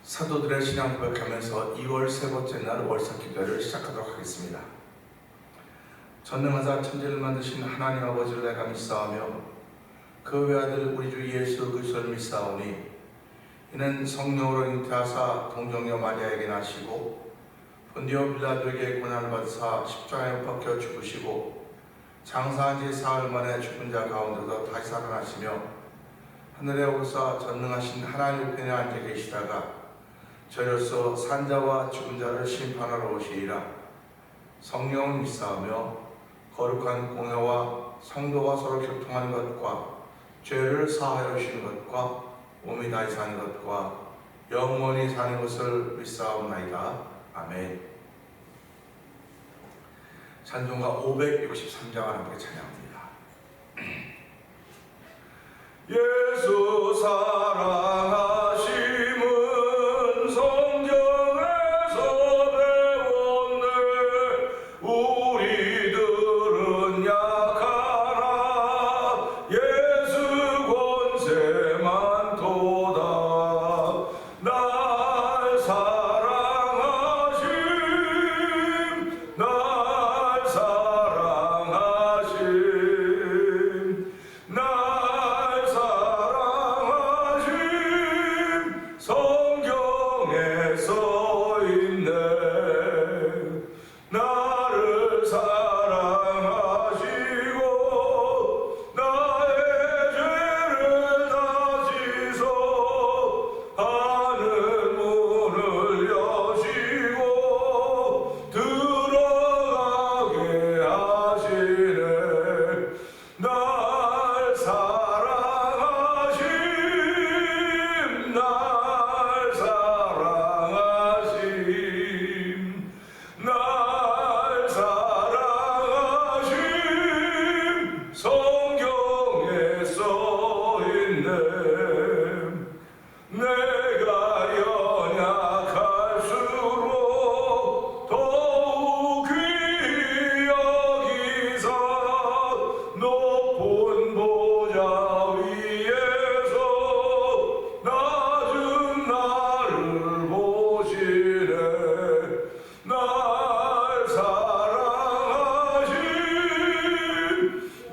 사도들의 신앙 고백하면서 2월 세 번째 날 월삭 기도를 시작하도록 하겠습니다. 전능하사 천지를 만드신 하나님 아버지를 내가 믿사오며 그 외아들 우리 주 예수 그리스도를 믿사오니 이는 성령으로 잉태하사 동정녀 마리아에게 나시고 본디오 빌라도에게 고난을 받으사 십자가에 못 박혀 죽으시고 장사한 지 사흘 만에 죽은 자 가운데서 다시 살아나시며 하늘에 오르사 전능하신 하나님 우편에 앉아 계시다가 저로서 산자와 죽은 자를 심판하러 오시리라. 성령을 믿사오며 거룩한 공회와 성도와 서로 교통하는 것과 죄를 사하여 주시는 것과 몸이 다시 사는 것과 영원히 사는 것을 믿사옵나이다. 아멘. 찬송가 563장을 함께 찬양합니다. 예수 사랑하심은 성경에서 배웠네. 우리들은 약하나 예수 권세만 도다. 날 사랑하심 날 사랑하심 날 사랑하심 성경에 써있네. 나를 사랑하시고 나의 죄를 다지소 하늘 문을 여시고 들어가게 하시네. 날 사랑하심 날 사랑하심 날 사랑하심 성경에 써있네. 내가 연약할수록 더욱 귀히 여기사 높은 보좌 위에서 낮은 나를 보시네. 날 사랑하심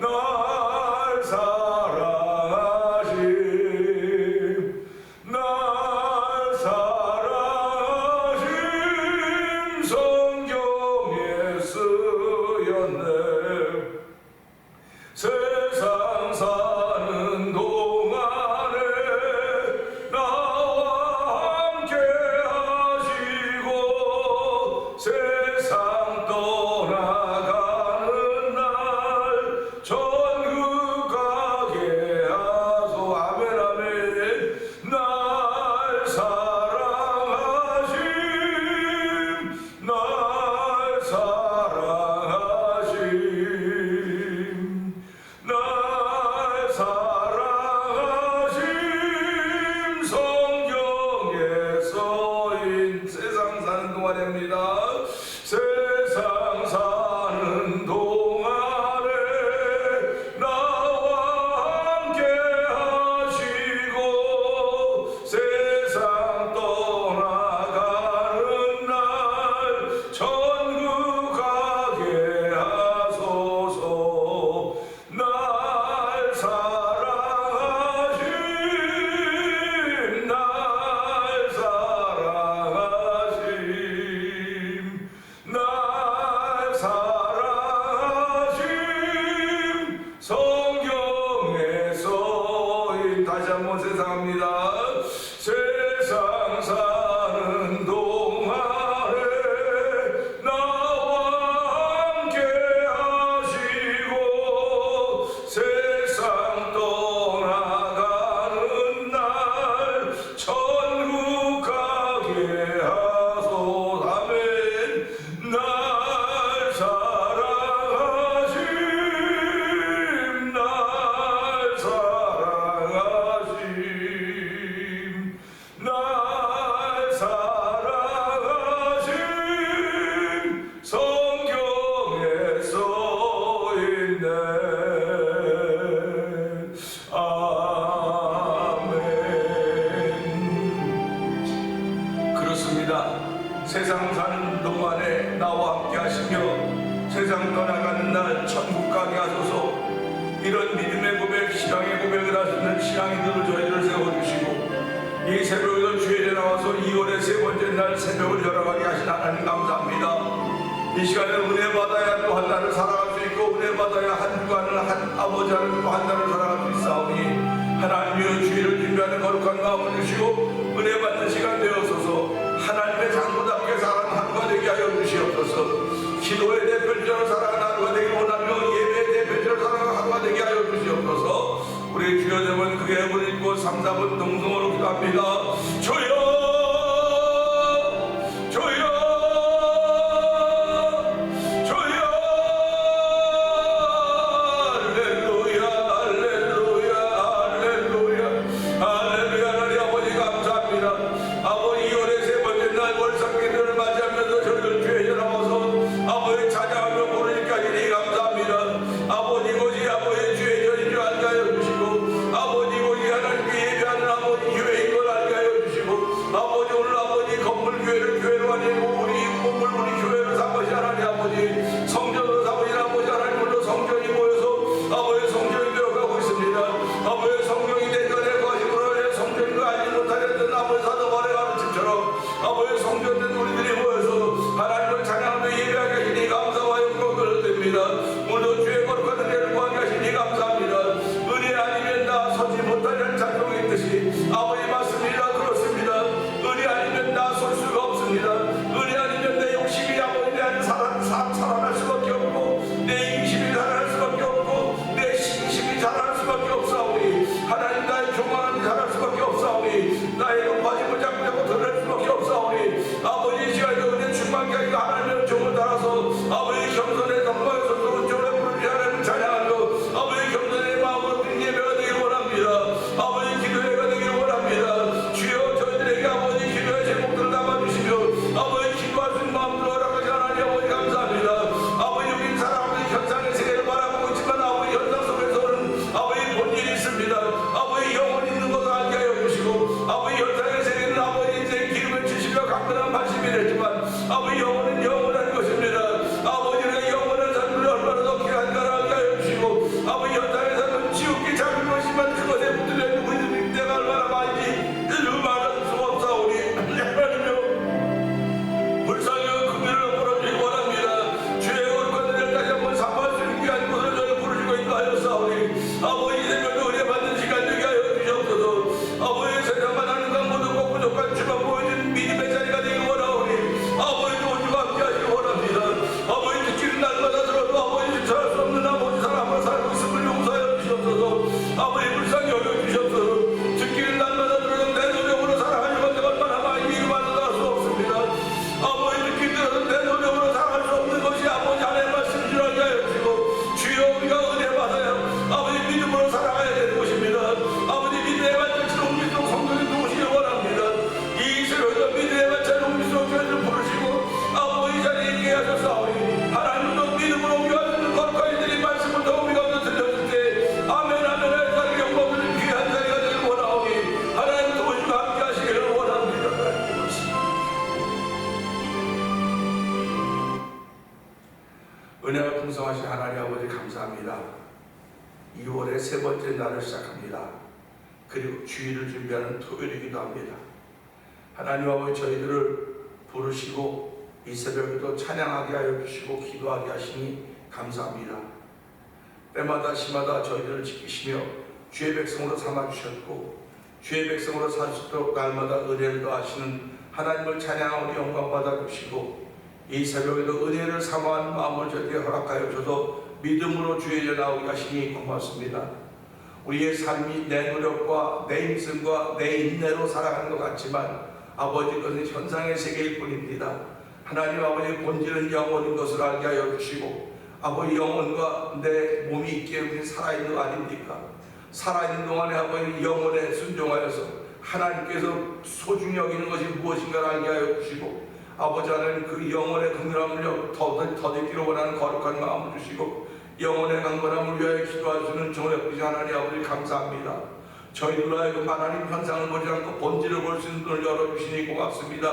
날 사랑하심 날 사랑하심 성경에 쓰였네. 세상 사는 동안에 나와 함께 하시고 세상 떠나가는 날 천국 가게 하소. 아멘 아멘. 날 사랑하심 날 사랑하심 날 사랑하심 성경에 써인 세상 사는 동안입니다. 세상 사는 동안에 나와 함께 하시고 세상 떠나가는 날 천국 가게 하소서. 날 사랑하심 날 사랑하심 그렇습니다. 세상 사는 동안에 나와 함께 하시며 세상 떠나가는 날 천국 가게 하소서. 이런 믿음의 고백, 신앙의 고백을 하시는 신앙인들을 저희를 세워주시고 이 새벽에도 주일에 나와서 2월의 세 번째 날 새벽을 열어가게 하신 하나님 감사합니다. 이 시간에 은혜 받아야 또 한 달을 살아갈 수 있고 은혜 받아야 한 주간을 한 아버지 하나님 또 한 달을 살아갈 수 있사오니 하나님의 주일을 준비하는 거룩한 마음을 주시고 은혜 받는 시간 되었소서. 하나님의 장부답게 살아가는 하루가 되게 하여 주시옵소서. 기도의 대표처럼 살아가는 하루가 되길 원하며 예배의 대표처럼 살아가는 하루가 되게 하여 주시옵소서. 우리 주여 되면 그의 앱을 읽고 3, 4분 동성으로 기도합니다. 주여 은혜가 풍성하신 하나님 아버지 감사합니다. 2월의 세 번째 날을 시작합니다. 그리고 주일을 준비하는 토요일이기도 합니다. 하나님 아버지 저희들을 부르시고 이 새벽에도 찬양하게 하여 주시고 기도하게 하시니 감사합니다. 때마다 시마다 저희들을 지키시며 주의 백성으로 삼아주셨고 주의 백성으로 살 수 있도록 날마다 은혜를 더하시는 하나님을 찬양하오니 영광 받아주시고 이 새벽에도 은혜를 사모하는 마음을 저에게 허락하여 줘서 믿음으로 주의 나오게 하시니 고맙습니다. 우리의 삶이 내 노력과 내 힘씀과 내 인내로 살아가는 것 같지만 아버지 그것은 현상의 세계일 뿐입니다. 하나님 아버지 본질은 영혼인 것을 알게 하여 주시고 아버지 영혼과 내 몸이 있기에 우리 살아있는 거 아닙니까? 살아있는 동안에 아버지 영혼에 순종하여서 하나님께서 소중히 여기는 것이 무엇인가를 알게 하여 주시고 아버지 하나님 그 영혼의 강건함을 더듬기로 원하는 거룩한 마음을 주시고 영혼의 강건함을 위하여 기도하시는 정력부지 하나님 아버지 감사합니다. 저희들로 하여금 하나님 현상을 보지 않고 본질을 볼 수 있는 눈을 열어주시니 고맙습니다.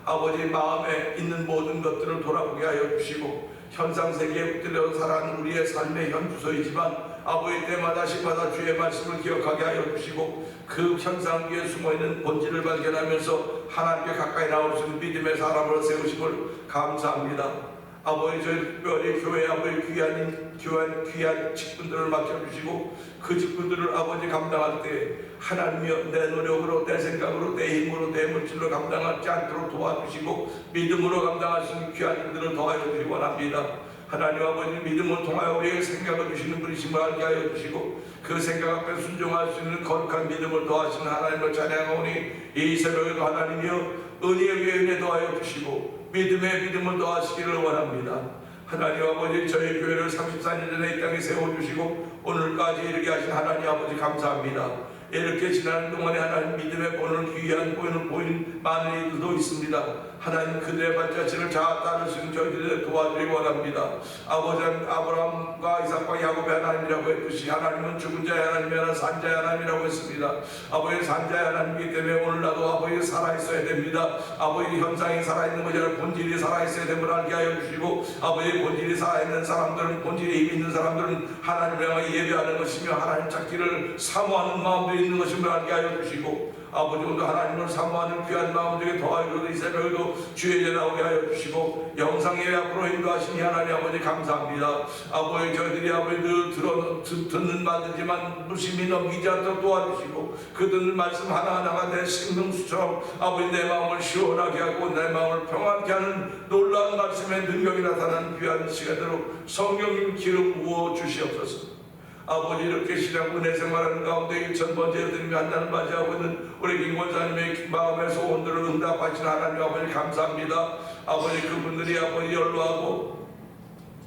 아버지 마음에 있는 모든 것들을 돌아보게 하여 주시고 현상세계에 붙들려 살아가는 우리의 삶의 현주소이지만 아버지 때마다 시마다 주의 말씀을 기억하게 하여 주시고 그 현상 위에 숨어있는 본질을 발견하면서 하나님께 가까이 나올 수 있는 믿음의 사람으로 세우심을 감사합니다. 아버지 저희 특별히 교회 아버지 귀한 직분들을 맡겨주시고 그 직분들을 아버지 감당할 때 하나님이여 내 노력으로 내 생각으로 내 힘으로 내 물질로 감당하지 않도록 도와주시고 믿음으로 감당할 수 있는 귀한 일들을 더하여 주시기 원합니다. 하나님 아버지 믿음을 통하여 우리에게 생각을 주시는 분이심을 알게 하여 주시고 그 생각 앞에 순종할 수 있는 거룩한 믿음을 더하시는 하나님을 찬양하오니 이 새벽에도 하나님이여 은혜 위에 은혜 더하여 주시고 믿음에 믿음을 더하시기를 원합니다. 하나님 아버지 저희 교회를 34년 전에 이 땅에 세워주시고 오늘까지 이르게 하신 하나님 아버지 감사합니다. 이렇게 지나는 동안에 하나님 믿음의 본을 귀한 본을 보인 많은 이들도 있습니다. 하나님 그들의 발자취를 따를 수 있는 저희들을 도와주기 원합니다. 아버지 아브라함과 이삭과 야곱의 하나님이라고 했듯이 하나님은 죽은 자의 하나님이 아니라 산자의 하나님이라고 했습니다. 아버지 산자의 하나님이기 때문에 오늘 나도 아버지 살아있어야 됩니다. 아버지 현상이 살아있는 것이 아니라 본질이 살아있어야 됨을 알게 하여 주시고 아버지 본질이 살아있는 사람들은 본질이 힘 있는 사람들은 하나님을 향해 예배하는 것이며 하나님 찾기를 사모하는 마음도 있는 것임을 알게 하여 주시고 아버지 오늘 하나님을 사모하는 귀한 마음들에게 더하여 이 새벽에도 주의 제 나오게 하여 주시고 영상에 앞으로 인도하시니 하나님 아버지 감사합니다. 아버지 저희들이 아버지 듣는 말들지만 무심히 넘기지 않도록 도와주시고 그 듣는 말씀 하나하나가 내 생명수처럼 아버지 내 마음을 시원하게 하고 내 마음을 평안케 하는 놀라운 말씀의 능력이 나타나는 귀한 시간대로 성령님 기름 부어 주시옵소서. 아버지 이렇게 신앙 은혜 생활하는 가운데 1000번째 드리며 한잔을 맞이하고 있는 우리 김권사님의 마음의 소원들을 응답하시는 하나님 아버지 감사합니다. 아버지 그분들이 아버지 연로하고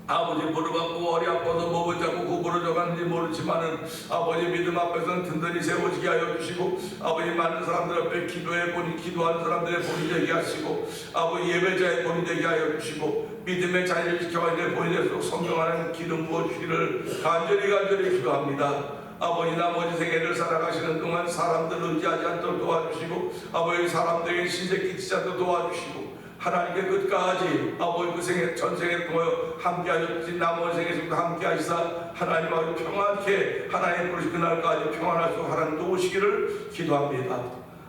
아버지 무릎 아프고 허리 아파서 목을 잡고 구부러져 가는지 모르지만은 아버지 믿음 앞에서는 든든히 세워지게 하여 주시고 아버지 많은 사람들 앞에 기도하는 사람들의 본이 되게 하시고 아버지 예배자의 본이 되게 하여 주시고 믿음의 자리를 지켜가야 될 본이 될수록 성령 안에 기름 부어주시기를 간절히 기도합니다. 아버지 나머지 생애를 살아가시는 동안 사람들을 의지하지 않도록 도와주시고 아버지 사람들에게 신세 끼치지 않도록 도와주시고 하나님께 끝까지 아버지 그 생애 전생에 통하여 함께하셨지 나머지 생에서도 함께하시사 하나님 아버지 평안케 하나님 부르신 그날까지 평안할 수 하나님 도우시기를 기도합니다.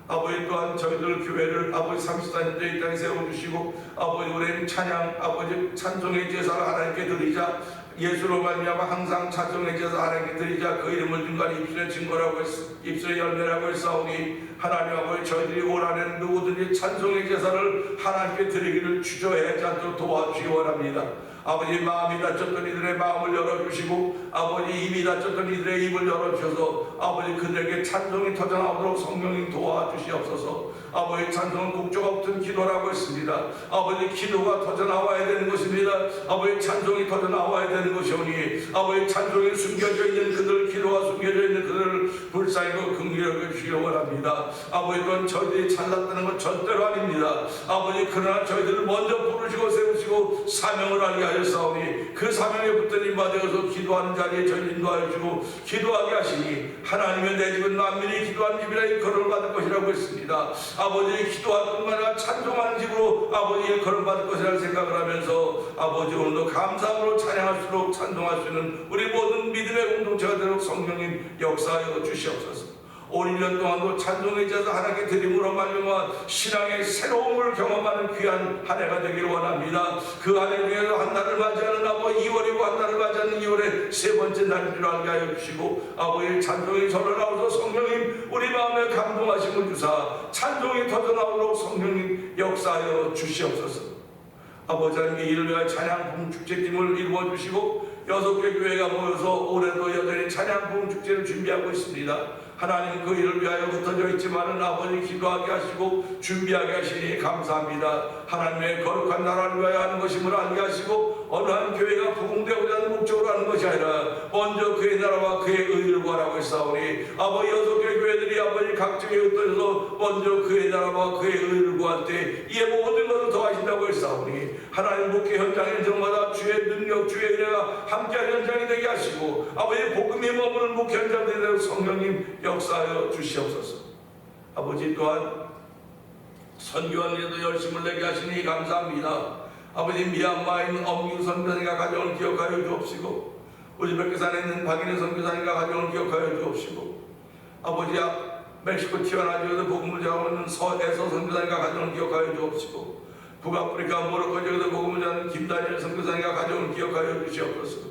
아버지 또한 저희들 교회를 아버지 34년째 이 땅에 세워주시고 아버지 우리는 찬양 아버지 찬송의 제사를 하나님께 드리자 예수로 말미암아 항상 찬송의 제사 하나님께 드리자 그 이름을 중간에 입술의 증거라고 입술의 열매라고 했사오니 하나님 아버지 저희들이 올 한해는 누구든지 찬송의 제사를 하나님께 드리기를 주저하지 않도록 도와주시기 원합니다. 아버지 마음이 다쳤던 이들의 마음을 열어주시고 아버지 입이 다쳤던 이들의 입을 열어주셔서 아버지 그들에게 찬송이 터져나오도록 성령님 도와주시옵소서. 아버지 찬송은 국조가 붙은 기도라고 했습니다. 아버지 기도가 터져나와야 되는 것입니다. 아버지 찬송이 터져나와야 되는 것이오니 아버지 찬송이 숨겨져 있는 그들 기도가 숨겨져 있는 그들을 불쌍히고 긍휼히 주시기 원합니다. 아버지 또한 저희들이 잘났다는 건 절대로 아닙니다. 아버지 그러나 저희들을 먼저 부르시고 세우시고 사명을 알게 하셨사오니 그 사명에 붙든 인바 되어서 기도하는 자리에 저희 인도하여 주고 기도하게 하시니 하나님의 내 집은 만민이 기도하는 집이라 일컬음을 받을 것이라고 했습니다. 아버지 기도할 뿐만 아니라 찬송하는 집으로 아버지 일컬음 받을 것이라는 생각을 하면서 아버지 오늘도 감사함으로 찬양할수록 찬송할 수 있는 우리 모든 믿음의 공동체가 되도록 성령님 역사하여 주시옵소서. 올 1년 동안도 찬송의 제사 하나님께 드림으로 말미암아 신앙의 새로움을 경험하는 귀한 한 해가 되기를 원합니다. 그 한 해 중에서 한 달을 맞이하는 아버지 2월이고 한 달을 맞이하는 2월의 세 번째 날인 줄 알게 하여 주시고 아버지 찬송이 터져나오서 성령님 우리 마음에 감동하심을 주사 찬송이 터져나오도록 성령님 역사하여 주시옵소서. 아버지 하나님께 이를 위하여 찬양 부흥축제팀을 이루어 주시고 6개 교회가 모여서 올해도 여전히 찬양 부흥축제를 준비하고 있습니다. 하나님 그 일을 위하여 흩어져 있지만은 아버지 기도하게 하시고 준비하게 하시니 감사합니다. 하나님의 거룩한 나라를 위하여 하는 것임을 알게 하시고 어느 한 교회가 부흥되고자 하는 목적으로 하는 것이 아니라 먼저 그의 나라와 그의 의를 구하라고 했사오니 아버지 6개 교회들이 아버지 각종에 흩어져서 먼저 그의 나라와 그의 의를 구할 때 이에 모든 것을 더하신다고 했사오니 하나님 목회 현장 현장마다 주의 능력 주의 은혜가 함께한 현장이 되게 하시고 아버지 복음이 머무는 목회 현장들이 되도록 성령님 역사하여 주시옵소서. 아버지 또한 선교하는 데도 열심을 내게 하시니 감사합니다. 아버지, 미얀마에 있는 엄유 선교사님과 가정을 기억하여 주옵시고, 우즈베키스탄에 있는 박인혜 선교사님과 가정을 기억하여 주옵시고, 아버지, 멕시코 티와나주에도 복음을 전하고 있는 서에서 선교사님과 가정을 기억하여 주옵시고, 북아프리카 모로코 지역에도 복음을 전하는 김다니엘 선교사님과 가정을 기억하여 주시옵소서.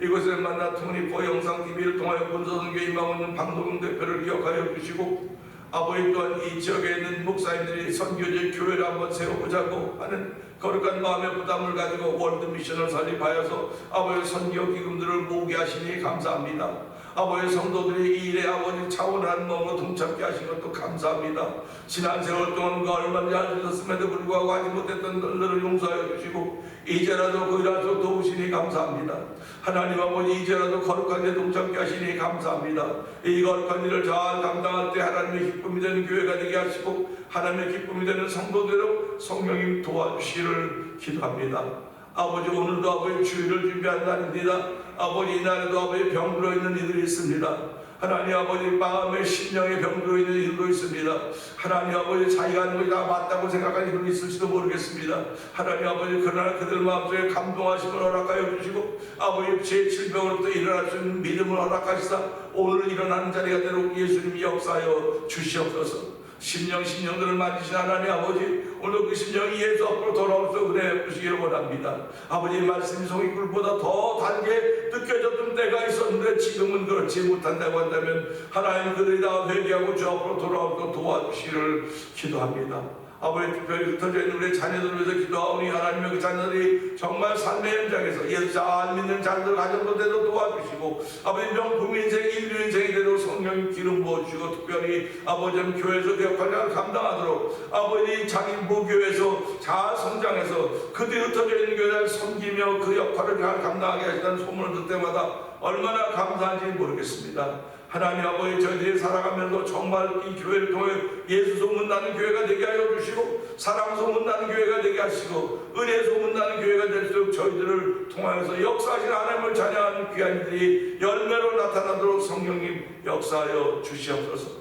이곳에 만나 투니포 영상TV를 통하여 군소선교 임하고 있는 방도경 대표를 기억하여 주시고, 아버지 또한 이 지역에 있는 목사님들이 선교지 교회를 한번 세워보자고 하는 거룩한 마음의 부담을 가지고 월드미션을 설립하여서 아버지 선교 기금들을 모으게 하시니 감사합니다. 아버지 성도들이 이 일에 아버지 차원하는 마음으로 동참케 하신 것도 감사합니다. 지난 세월 동안 그 얼마나 잘 주셨음에도 불구하고 하지 못했던 것들을 용서하여 주시고 이제라도 그 일하셔 도우시니 감사합니다. 하나님 아버지, 이제라도 거룩한 데 동참케 하시니 감사합니다. 이 거룩한 일을 잘 감당할 때 하나님의 기쁨이 되는 교회가 되게 하시고 하나님의 기쁨이 되는 성도대로 성령님 도와주시기를 기도합니다. 아버지, 오늘도 아버지 주일을 준비한 날입니다. 아버지, 이날에도 아버지 병들어 있는 이들이 있습니다. 하나님 아버지, 마음의 심령에 병들어 있는 이들도 있습니다. 하나님 아버지, 자기가 하는 것이 다 맞다고 생각하는 이들이 있을지도 모르겠습니다. 하나님 아버지, 그러나 그들 마음속에 감동하심을 허락하여 주시고 아버지, 제 질병으로부터 일어날 수 있는 믿음을 허락하시사 오늘 일어나는 자리가 되도록 예수님이 역사하여 주시옵소서. 심령들을 만지신 하나님 아버지, 오늘 그 심령이 예수 앞으로 돌아올 수 은혜 주시기를 원합니다. 아버지, 말씀이 송이꿀보다 더 달게 느껴졌던 때가 있었는데 지금은 그렇지 못한다고 한다면 하나님, 그들이 다 회개하고 주 앞으로 돌아오도록 도와주시기를 기도합니다. 아버지, 특별히 흩어져 있는 우리 자녀들을 위해서 기도하오니 하나님의 그 자녀들이 정말 삶의 현장에서 예수 잘 믿는 자녀들 가정도 되도록 도와주시고 아버지, 명품 인생, 인류 인생이 되도록 성령님 기름 부어주시고 특별히 아버지 교회에서 그 역할을 감당하도록 아버지, 자기 무교회에서 잘 성장해서 그들이 흩어져 있는 교회를 섬기며 그 역할을 잘 감당하게 하시다는 소문을 듣을 때마다 얼마나 감사한지 모르겠습니다. 하나님 아버지, 저희들이 살아가면서 정말 이 교회를 통해 예수 소문나는 교회가 되게 하여 주시고 사랑 소문나는 교회가 되게 하시고 은혜 소문나는 교회가 될 수 있도록 저희들을 통하여서 역사하신 하나님을 찬양하는 귀한 이들이 열매로 나타나도록 성령님 역사하여 주시옵소서.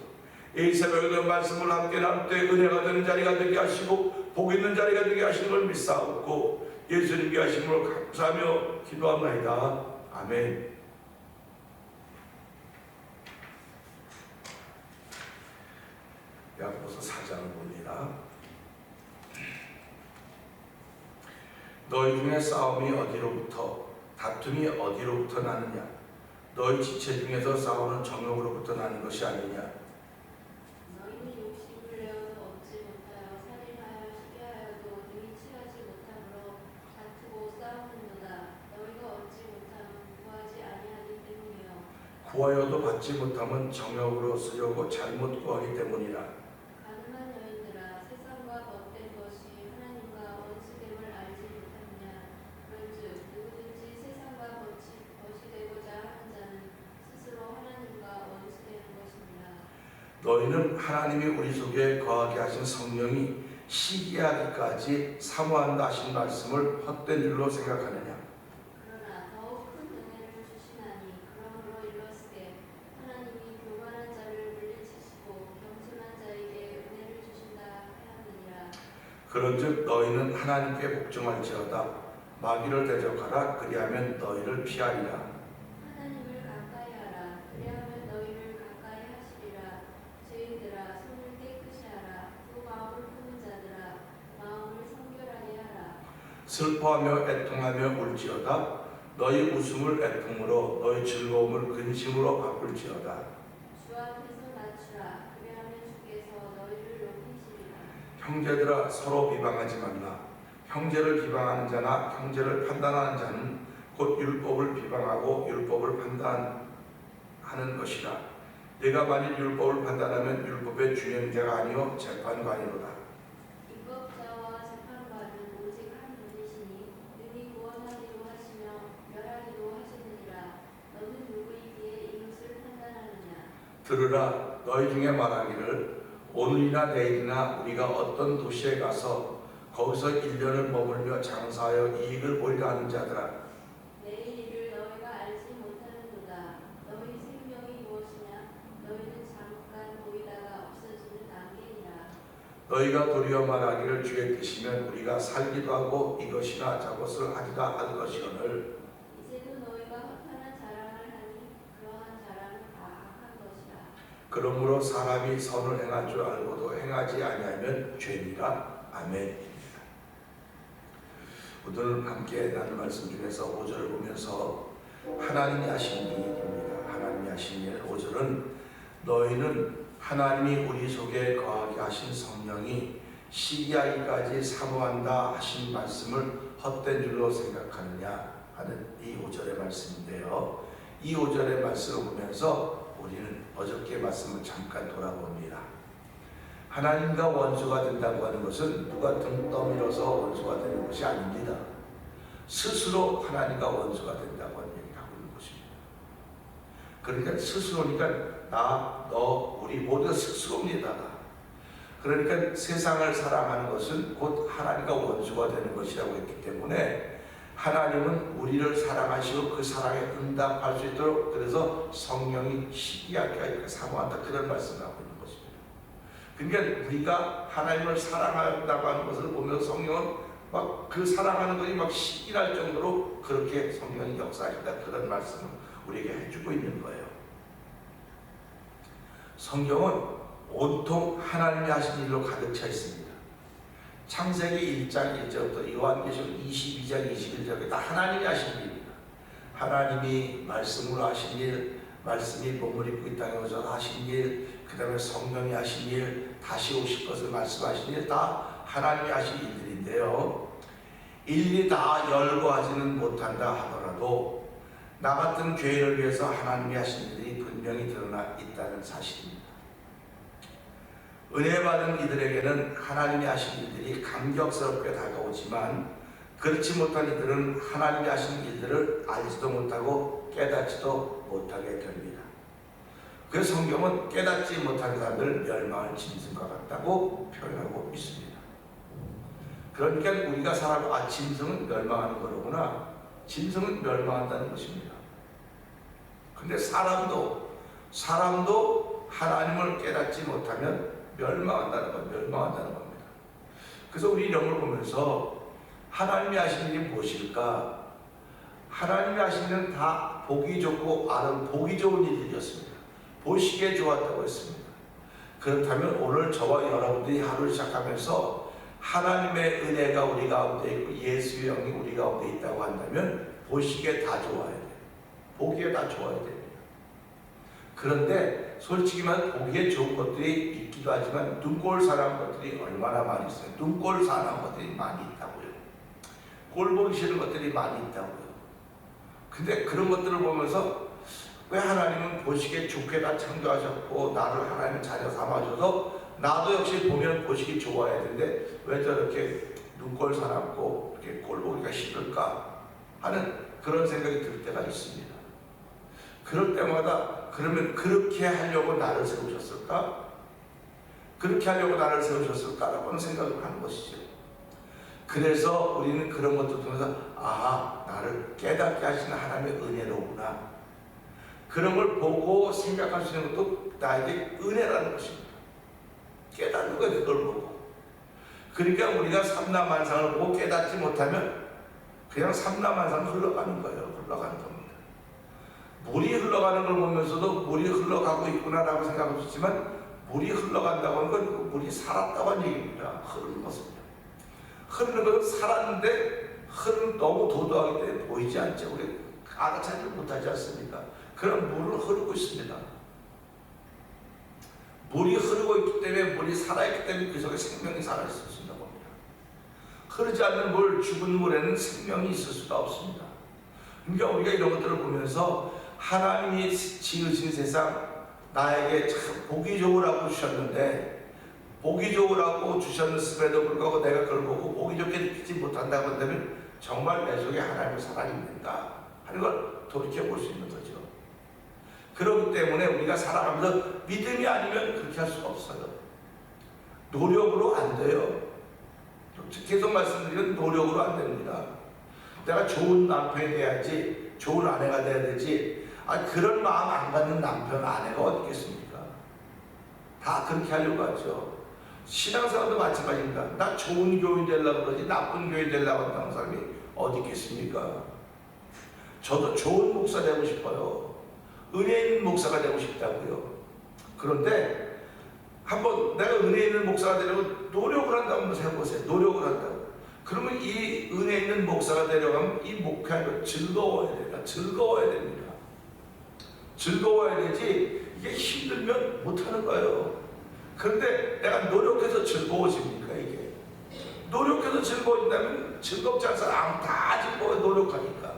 이 새벽에도 말씀을 함께 나눌 때 은혜가 되는 자리가 되게 하시고 복 있는 자리가 되게 하시는 걸 믿사옵고 예수님께 하심으로 감사하며 기도합나이다. 아멘. 야고보서 4장을 봅니다. 너희 중에 싸움이 어디로부터 다툼이 어디로부터 나느냐? 너희 지체 중에서 싸우는 정욕으로부터 나는 것이 아니냐? 너희는 욕심을 내어도 얻지 못하여 살인하여 시기하여도 능히 취하지 못함으로 다투고 싸우는도다. 너희가 얻지 못하면 구하지 아니하기 때문이요. 구하여도 받지 못하면 정욕으로 쓰려고 잘못 구하기 때문이라. 가늠한 여인들아, 세상과 벗된 것이 하나님과 원수됨을 알지 못하느냐? 그런즉 누구든지 세상과 벗이 되고자 하는 자는 스스로 하나님과 원수되는 것입니다. 너희는 하나님이 우리 속에 거하게 하신 성령이 시기하기까지 사모한다 하신 말씀을 헛된 일로 생각하느냐? 그러나 더욱 큰 은혜를 주시나니 그러므로 이르렀으되 하나님이 교만한 자를 물리치시고 겸손한 자에게 은혜를 주신다 하였느니라. 그런즉 너희는 하나님께 복종할지어다. 마귀를 대적하라. 그리하면 너희를 피하리라. 하나님을 가까이 하라. 그리하면 너희를 가까이 하시리라. 죄인들아, 손을 깨끗이 하라. 두 마음을 품은 자들아, 마음을 성결하게 하라. 슬퍼하며 애통하며 울지어다. 너희 웃음을 애통으로 너희 즐거움을 근심으로 바꿀지어다. 주 앞에서 낮추라. 그리하면 주께서 너희를 높이시리라. 형제들아, 서로 비방하지 말라. 형제를 비방하는 자나 형제를 판단하는 자는 곧 율법을 비방하고 율법을 판단하는 것이라. 네가 만일 율법을 판단하면 율법의 준행자가 아니요 재판관이로다. 입법자와 재판관은 오직 한 분이시니 능히 구원하기도 하시며 멸하기도 하시느니라. 너는 누구이기에 이것을 판단하느냐? 들으라. 너희 중에 말하기를 오늘이나 내일이나 우리가 어떤 도시에 가서 거기서 1년을 머물며 장사하여 이익을 보리라 하는 자들아. 내일 일을 너희가 알지 못하는도다. 너희 생명이 무엇이냐? 너희는 잠깐 보이다가 없어지는 안개니라. 너희가 도리어 말하기를 주의 뜻이면 우리가 살기도 하고 이것이나 저것을 하리라 할 것이오늘 이제도 너희가 허탄한 자랑을 하니 그러한 자랑은 다 악한 것이라. 그러므로 사람이 선을 행할 줄 알고도 행하지 아니하면 죄니라. 아멘. 오늘 함께 나눌 말씀 중에서 5절을 보면서 하나님이 하신 일입니다. 하나님이 하신 일. 5절은 너희는 하나님이 우리 속에 거하게 하신 성령이 시기하기까지 사모한다 하신 말씀을 헛된 줄로 생각하느냐 하는 이 5절의 말씀인데요. 이 5절의 말씀을 보면서 우리는 어저께 말씀을 잠깐 돌아봅니다. 하나님과 원수가 된다고 하는 것은 누가 등 떠밀어서 원수가 되는 것이 아닙니다. 스스로 하나님과 원수가 된다고 하는 얘기를 하고 있는 것입니다. 그러니까 스스로니까 나, 너, 우리 모두 스스로입니다. 그러니까 세상을 사랑하는 것은 곧 하나님과 원수가 되는 것이라고 했기 때문에 하나님은 우리를 사랑하시고 그 사랑에 응답할 수 있도록 그래서 성령이 시기하게 사모한다 그런 말씀을 하고 있는 것입니다. 그러니까 우리가 하나님을 사랑한다고 하는 것을 보면서 성령은 막 그 사랑하는 것이 막 시기할 정도로 그렇게 성령이 역사하신다 그런 말씀을 우리에게 해주고 있는 거예요. 성경은 온통 하나님이 하신 일로 가득 차 있습니다. 창세기 1장 1절부터 요한계시록 22장 21절까지 다 하나님이 하신 일입니다. 하나님이 말씀으로 하신 일, 말씀이 몸을 입고 이 땅에 오셔서 하신 일, 그 다음에 성령이 하신 일, 다시 오실 것을 말씀하신 일, 다 하나님이 하신 일들인데요. 일일이 다 열거하지는 못한다 하더라도 나 같은 죄인을 위해서 하나님이 하신 일이 분명히 드러나 있다는 사실입니다. 은혜 받은 이들에게는 하나님이 하신 일들이 감격스럽게 다가오지만 그렇지 못한 이들은 하나님이 하신 일들을 알지도 못하고 깨닫지도 못하게 됩니다. 그래서 성경은 깨닫지 못한 사람들 멸망할 짐승과 같다고 표현하고 있습니다. 그러니까 우리가 살아가고 짐승은 멸망하는 거로구나. 짐승은 멸망한다는 것입니다. 근데 사람도 하나님을 깨닫지 못하면 멸망한다는 겁니다. 그래서 우리 이런 걸 보면서 하나님이 하신 일이 무엇일까? 하나님이 하신 일은 다 보기 좋고 보기 좋은 일들이었습니다. 보시기에 좋았다고 했습니다. 그렇다면 오늘 저와 여러분들이 하루를 시작하면서 하나님의 은혜가 우리 가운데 있고 예수의 영이 우리 가운데 있다고 한다면 보시기에 다 좋아야 돼요. 보기에 다 좋아야 됩니다. 그런데 솔직히 말해 보기에 좋은 것들이 있기도 하지만 눈꼴 사나운 것들이 얼마나 많이 있어요. 눈꼴 사나운 것들이 많이 있다고요. 꼴 보기 싫은 것들이 많이 있다고요. 근데 그런 것들을 보면서 왜 하나님은 보시기에 좋게 다 창조하셨고 나를 하나님 자녀 삼아줘서 나도 역시 보면 보시기 좋아야 되는데 왜 저렇게 눈꼴 사납고 이렇게 꼴 보기가 싫을까 하는 그런 생각이 들 때가 있습니다. 그럴 때마다 그러면 그렇게 하려고 나를 세우셨을까? 그렇게 하려고 나를 세우셨을까라고 하는 생각을 하는 것이죠. 그래서 우리는 그런 것도 통해서 나를 깨닫게 하시는 하나님의 은혜로구나. 그런 걸 보고 생각할 수 있는 것도 나에게 은혜라는 것입니다. 깨닫는 거예요. 그걸 보고. 그러니까 우리가 삼라만상을 보고 깨닫지 못하면 그냥 삼라만상 흘러가는 거예요. 흘러가는 겁니다. 물이 흘러가는 걸 보면서도 물이 흘러가고 있구나라고 생각할 수 있지만 물이 흘러간다고 하는 건 물이 살았다고 하는 얘기입니다. 흐르는 것은요. 흐르는 것은 살았는데 너무 도도하기 때문에 보이지 않죠. 우리 알아차리를 못하지 않습니까? 그런 물을 흐르고 있습니다. 물이 흐르고 있기 때문에 물이 살아있기 때문에 그 속에 생명이 살아있을 수 있는 겁니다. 흐르지 않는 물, 죽은 물에는 생명이 있을 수가 없습니다. 그러니까 우리가 이런 것들을 보면서 하나님이 지으신 세상 나에게 참 보기 좋으라고 주셨는데 보기 좋으라고 주셨음에도 불구하고 내가 그걸 보고 보기 좋게 느끼지 못한다고 한다면 정말 내 속에 하나님의 사랑이 있는가 하는 걸 돌이켜볼 수 있는 거죠. 그렇기 때문에 우리가 살아가면서 믿음이 아니면 그렇게 할 수가 없어요. 노력으로 안 돼요. 계속 말씀드리면 노력으로 안 됩니다. 내가 좋은 남편이 돼야지, 좋은 아내가 돼야 되지, 그런 마음 안 갖는 남편, 아내가 어디 있겠습니까? 다 그렇게 하려고 하죠. 신앙생활도 마찬가지입니다. 나 좋은 교인 되려고 그러지 나쁜 교인 되려고 한다는 사람이 어디 있겠습니까? 저도 좋은 목사 되고 싶어요. 은혜 있는 목사가 되고 싶다고요. 그런데 한번 내가 은혜 있는 목사가 되려고 노력을 한다고 한번 생각해보세요. 노력을 한다고. 그러면 이 은혜 있는 목사가 되려면 이 목회하는 거 즐거워야 됩니다. 즐거워야 됩니다. 즐거워야 되지 이게 힘들면 못하는 거예요. 그런데 내가 노력해서 즐거워집니까? 이게 노력해서 즐거워진다면 즐겁지 않은 사람 다 즐거워요. 노력하니까.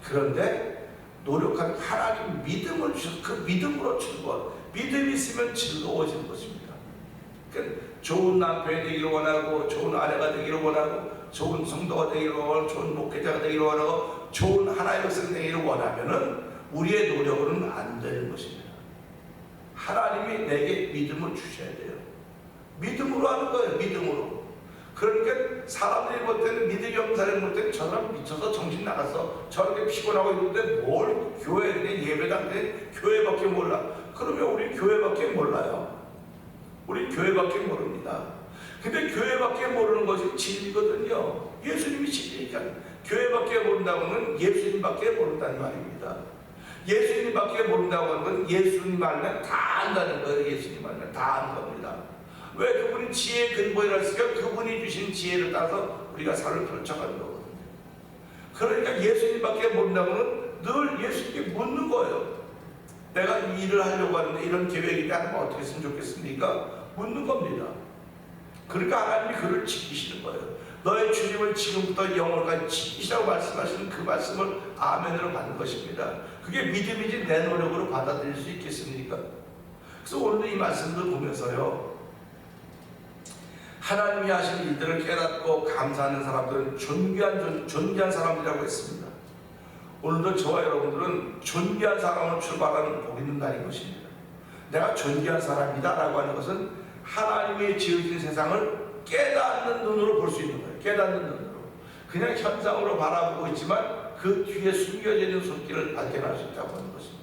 그런데 노력한 하나님 믿음을 주셔서 그 믿음으로 즐거워. 믿음이 있으면 즐거워지는 것입니다. 그러니까 좋은 남편이 되기를 원하고 좋은 아내가 되기를 원하고 좋은 성도가 되기를 원하고 좋은 목회자가 되기를 원하고 좋은 하나님의 백성이 되기를 원하면은 우리의 노력으로는 안 되는 것입니다. 하나님이 내게 믿음을 주셔야 돼요. 믿음으로 하는 거예요. 믿음으로. 그러니까 사람들이 볼 때는 믿음이 없는 사람이 볼 때는 저런 미쳐서 정신 나갔어. 저렇게 피곤하고 있는데 뭘 교회에 예배당에 교회밖에 몰라. 그러면 우리 교회밖에 몰라요. 우리 교회밖에 모릅니다. 근데 교회밖에 모르는 것이 진리거든요. 예수님이 진리니까. 교회밖에 모른다고는 예수님밖에 모른다는 말입니다. 예수님밖에 모른다고 하는 건 예수님 알면 다 안다는 거예요. 예수님 알면 다 아는 겁니다. 왜 그분이 지혜의 근본이라 했으니까 그분이 주신 지혜를 따라서 우리가 삶을 펼쳐가는 거거든요. 그러니까 예수님밖에 모른다고는 늘 예수님께 묻는 거예요. 내가 이 일을 하려고 하는데 이런 계획이 나는 어떻게 했으면 좋겠습니까? 묻는 겁니다. 그러니까 하나님이 그를 지키시는 거예요. 너의 주님을 지금부터 영원까지 지키시라고 말씀하시는 그 말씀을 아멘으로 받는 것입니다. 그게 믿음이지 내 노력으로 받아들일 수 있겠습니까? 그래서 오늘 이 말씀을 보면서요, 하나님이 하신 일들을 깨닫고 감사하는 사람들은 존귀한 사람들이라고 했습니다. 오늘도 저와 여러분들은 존귀한 사람으로 출발하는 복 있는 날인 것입니다. 내가 존귀한 사람이다 라고 하는 것은 하나님이 지으신 세상을 깨닫는 눈으로 볼 수 있는 거예요. 깨닫는 눈으로. 그냥 현상으로 바라보고 있지만 그 뒤에 숨겨져 있는 손길을 발견할 수 있다고 하는 것입니다.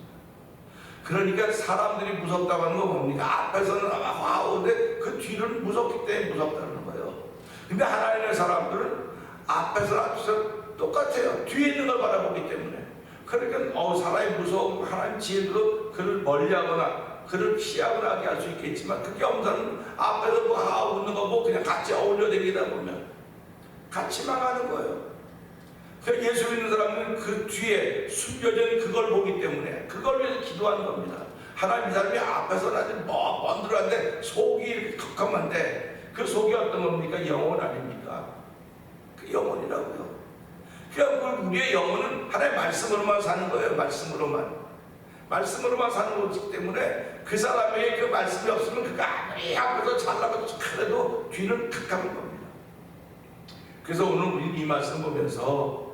그러니까 사람들이 무섭다고 하는 거 뭡니까? 앞에서는 와우인데 그 뒤는 무섭기 때문에 무섭다는 거예요. 근데 하나님의 사람들은 앞에서 똑같아요. 뒤에 있는 걸 바라보기 때문에. 그러니까 사람이 무서워 하나님 지혜로 그를 멀리하거나 그를 피하거나 하게 할 수 있겠지만 그게 없는 사람은 앞에서 웃는 거 그냥 같이 어울려 다니다 보면 같이 망하는 거예요. 그러니까 예수 믿는 사람은 그 뒤에 숨겨진 그걸 보기 때문에 그걸 위해서 기도하는 겁니다. 하나님 이 사람이 앞에서는 아주 번들한데 속이 이렇게 컴컴한데 그 속이 어떤 겁니까? 영혼 아닙니까? 그 영혼이라고요. 그러니까 우리의 영혼은 하나님의 말씀으로만 사는 거예요. 말씀으로만 사는 거기 때문에 그 사람에게 그 말씀이 없으면 그가 아무리 앞에서 잘나가도 그래도 뒤는 캄캄한 겁니다. 그래서 오늘 우리 이 말씀 보면서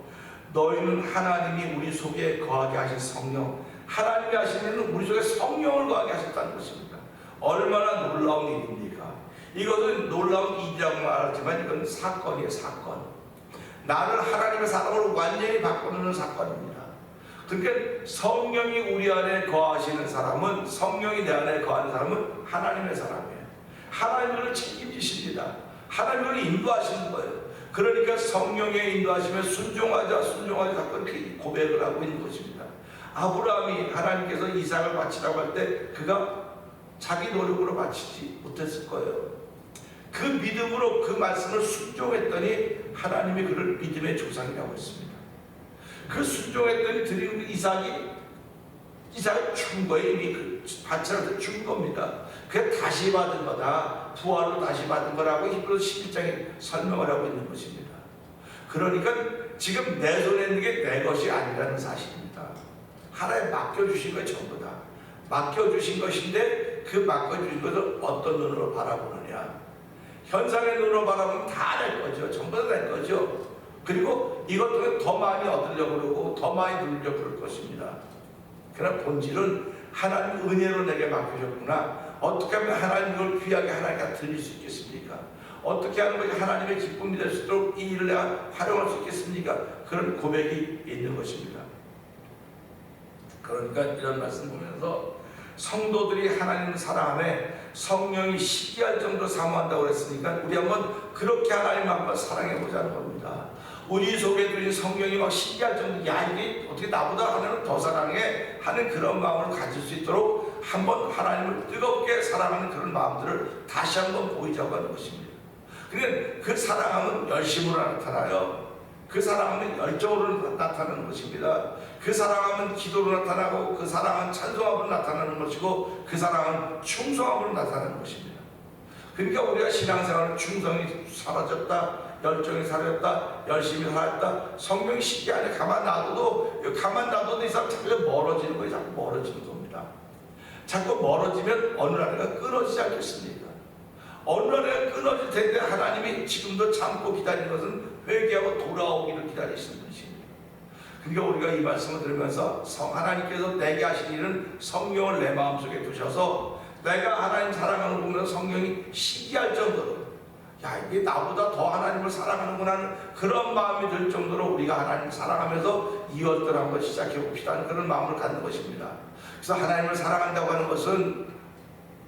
너희는 하나님이 우리 속에 거하게 하신 성령, 하나님이 하시는 우리 속에 성령을 거하게 하셨다는 것입니다. 얼마나 놀라운 일입니까? 이것은 놀라운 일이라고 말하지만 이건 사건이에요. 사건. 나를 하나님의 사람으로 완전히 바꾸는 사건입니다. 그러니까 성령이 우리 안에 거하시는 사람은, 성령이 내 안에 거하는 사람은 하나님의 사람이에요. 하나님을 책임지십니다. 하나님을 인도하시는 거예요. 그러니까 성령의 인도하시면 순종하자 자꾸 이렇게 고백을 하고 있는 것입니다. 아브라함이 하나님께서 이삭을 바치라고 할 때 그가 자기 노력으로 바치지 못했을 거예요. 그 믿음으로 그 말씀을 순종했더니 하나님이 그를 믿음의 조상이라고 했습니다. 그 순종했더니 드린 이삭을 준 거예요. 이미 그 바치라고 준 겁니다. 그게 다시 받은 거다. 부활로 다시 받은 거라고 히브리서 11장에 설명을 하고 있는 것입니다. 그러니까 지금 내 손에 있는 게 내 것이 아니라는 사실입니다. 하나님 맡겨주신 거 전부 다. 맡겨주신 것인데 그 맡겨주신 것을 어떤 눈으로 바라보느냐. 현상의 눈으로 바라보면 다 낼 거죠. 전부 다 낼 거죠. 그리고 이것 때문에 더 많이 얻으려고 그러고 더 많이 누리려고 그럴 것입니다. 그러나 본질은 하나님 은혜로 내게 맡겨줬구나. 어떻게 하면 하나님 이걸 귀하게 하나님께 드릴 수 있겠습니까? 어떻게 하는 것이 하나님의 기쁨이 될 수 있도록 이 일을 내가 활용할 수 있겠습니까? 그런 고백이 있는 것입니다. 그러니까 이런 말씀 보면서 성도들이 하나님 사랑 안에 성령이 시기할 정도로 사모한다고 그랬으니까 우리 한번 그렇게 하나님 한번 사랑해 보자는 겁니다. 우리 속에 들인 성령이 막 시기할 정도, 야 이게 어떻게 나보다 하나님을 더 사랑해 하는 그런 마음을 가질 수 있도록 한번 하나님을 뜨겁게 사랑하는 그런 마음들을 다시 한번 보이자고 하는 것입니다. 그러니까 그 사랑함은 열심으로 나타나요. 그 사랑함은 열정으로 나타나는 것입니다. 그 사랑함은 기도로 나타나고, 그 사랑은 찬송함으로 나타나는 것이고, 그 사랑은 충성함으로 나타나는 것입니다. 그러니까 우리가 신앙생활은 충성이 사라졌다, 열정이 사라졌다, 열심히 살았다, 성령이 시기 안에 가만 놔둬도 이 사람 자꾸 멀어지는 거예요. 자꾸 멀어지는 겁니다. 자꾸 멀어지면 어느 날에가 끊어지지 않겠습니까? 어느 날에가 끊어질 텐데 하나님이 지금도 참고 기다리는 것은 회개하고 돌아오기를 기다리시는 것입니다. 그러니까 우리가 이 말씀을 들으면서 하나님께서 내게 하신 일은 성령을 내 마음속에 두셔서 내가 하나님 사랑하는 거 보면서 성령이 시기할 정도로, 야 이게 나보다 더 하나님을 사랑하는구나 하는 그런 마음이 들 정도로 우리가 하나님을 사랑하면서 이것들 한번 시작해 봅시다 하는 그런 마음을 갖는 것입니다. 그래서 하나님을 사랑한다고 하는 것은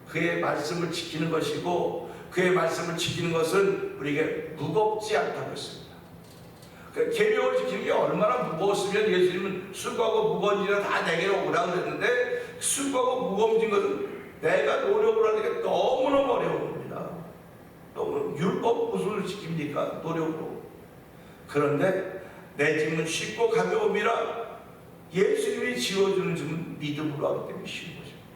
그의 말씀을 지키는 것이고, 그의 말씀을 지키는 것은 우리에게 무겁지 않다고 했습니다. 계명을 지키는 게 얼마나 무거웠으면 예수님은 수고하고 무거운 일은 다 내게로 오라고 그랬는데, 수고하고 무거운 것은 내가 노력을 하는 게 너무너무 어려운 겁니다. 너무 율법 무엇을 지킵니까? 노력으로. 그런데 내 짐은 쉽고 가벼움이라 예수님이 지어주는 짐은 믿음으로 하기 때문에 쉬운 것입니다.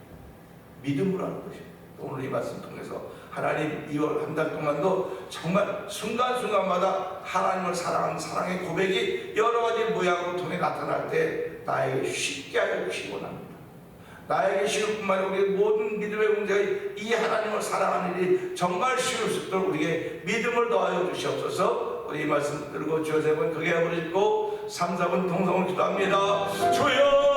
믿음으로 하는 것입니다. 오늘 이 말씀 통해서 하나님 2월 한 달 동안도 정말 순간순간마다 하나님을 사랑하는 사랑의 고백이 여러 가지 모양으로 통해 나타날 때 나에게 쉽게 하여 주시기 원합니다. 나에게 쉬울 뿐만 아니라 우리 모든 믿음의 공자가 이 하나님을 사랑하는 일이 정말 쉬울 수 있도록 우리에게 믿음을 더하여 주시옵소서. 우리 이 말씀 들고 주여 세 번 크게 한번 읽고 3, 4분 동성을 기도합니다. 주여